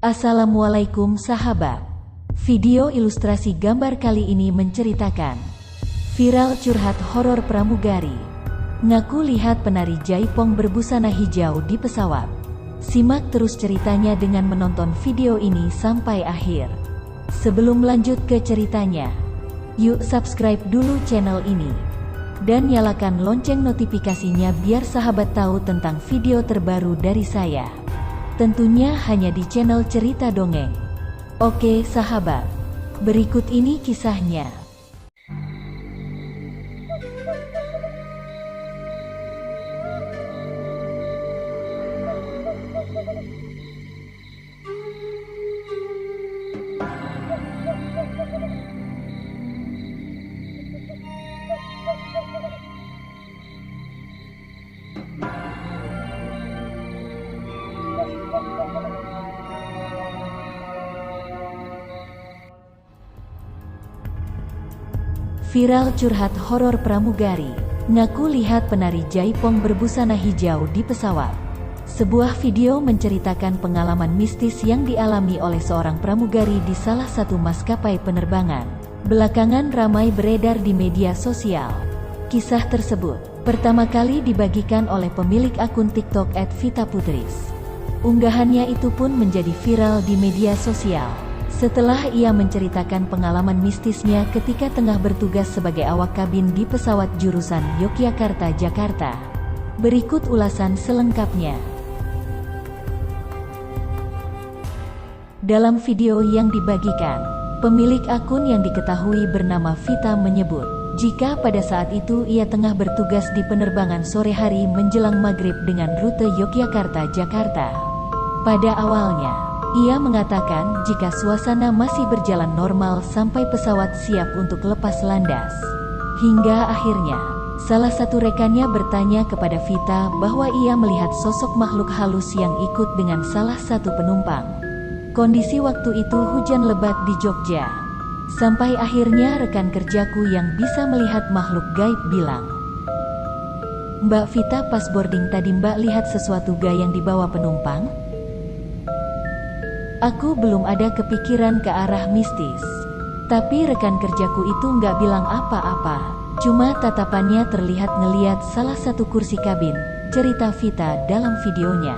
Assalamualaikum sahabat. Video ilustrasi gambar kali ini menceritakan viral curhat horor pramugari. Ngaku lihat penari jaipong berbusana hijau di pesawat. Simak terus ceritanya dengan menonton video ini sampai akhir. Sebelum lanjut ke ceritanya, yuk subscribe dulu channel ini dan nyalakan lonceng notifikasinya biar sahabat tahu tentang video terbaru dari saya. Tentunya hanya di channel Cerita Dongeng. Oke sahabat, berikut ini kisahnya. Viral curhat horor pramugari. Ngaku lihat penari jaipong berbusana hijau di pesawat. Sebuah video menceritakan pengalaman mistis yang dialami oleh seorang pramugari di salah satu maskapai penerbangan. Belakangan ramai beredar di media sosial. Kisah tersebut pertama kali dibagikan oleh pemilik akun TikTok @vitaputris. Unggahannya itu pun menjadi viral di media sosial setelah ia menceritakan pengalaman mistisnya ketika tengah bertugas sebagai awak kabin di pesawat jurusan Yogyakarta-Jakarta. Berikut ulasan selengkapnya. Dalam video yang dibagikan, pemilik akun yang diketahui bernama Vita menyebut, jika pada saat itu ia tengah bertugas di penerbangan sore hari menjelang maghrib dengan rute Yogyakarta-Jakarta. Pada awalnya, ia mengatakan jika suasana masih berjalan normal sampai pesawat siap untuk lepas landas. Hingga akhirnya, salah satu rekannya bertanya kepada Vita bahwa ia melihat sosok makhluk halus yang ikut dengan salah satu penumpang. Kondisi waktu itu hujan lebat di Jogja. Sampai akhirnya rekan kerjaku yang bisa melihat makhluk gaib bilang, "Mbak Vita, pas boarding tadi Mbak lihat sesuatu gak yang dibawa penumpang?" Aku belum ada kepikiran ke arah mistis. Tapi rekan kerjaku itu nggak bilang apa-apa. Cuma tatapannya terlihat ngeliat salah satu kursi kabin, cerita Vita dalam videonya.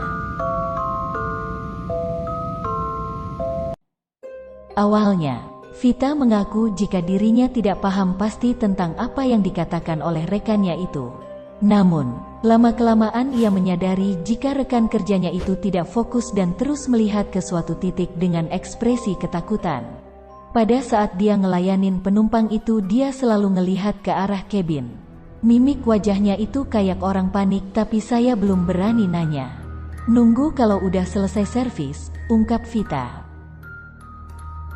Awalnya, Vita mengaku jika dirinya tidak paham pasti tentang apa yang dikatakan oleh rekannya itu. Namun, lama-kelamaan ia menyadari jika rekan kerjanya itu tidak fokus dan terus melihat ke suatu titik dengan ekspresi ketakutan. Pada saat dia ngelayanin penumpang itu dia selalu ngelihat ke arah kabin. Mimik wajahnya itu kayak orang panik tapi saya belum berani nanya. Nunggu kalau udah selesai servis, ungkap Vita.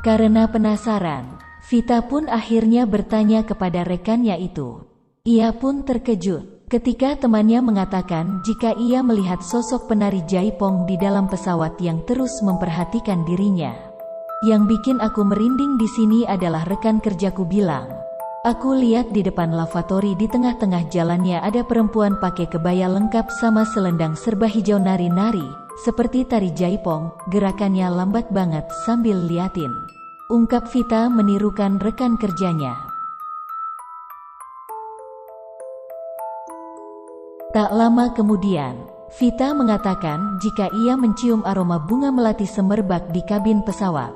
Karena penasaran, Vita pun akhirnya bertanya kepada rekannya itu. Ia pun terkejut ketika temannya mengatakan jika ia melihat sosok penari jaipong di dalam pesawat yang terus memperhatikan dirinya. Yang bikin aku merinding di sini adalah rekan kerjaku bilang, "Aku lihat di depan lavatory di tengah-tengah jalannya ada perempuan pakai kebaya lengkap sama selendang serba hijau nari-nari, seperti tari jaipong, gerakannya lambat banget sambil liatin," ungkap Vita menirukan rekan kerjanya. Tak lama kemudian, Vita mengatakan jika ia mencium aroma bunga melati semerbak di kabin pesawat.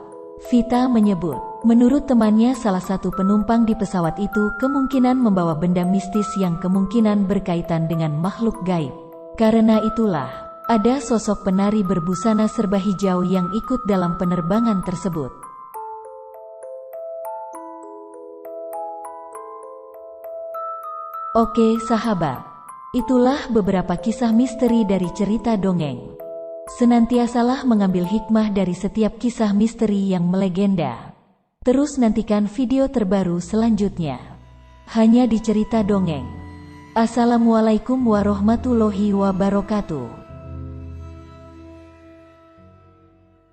Vita menyebut, menurut temannya salah satu penumpang di pesawat itu kemungkinan membawa benda mistis yang kemungkinan berkaitan dengan makhluk gaib. Karena itulah, ada sosok penari berbusana serba hijau yang ikut dalam penerbangan tersebut. Oke sahabat, itulah beberapa kisah misteri dari Cerita Dongeng. Senantiasalah mengambil hikmah dari setiap kisah misteri yang melegenda. Terus nantikan video terbaru selanjutnya. Hanya di Cerita Dongeng. Assalamualaikum warahmatullahi wabarakatuh.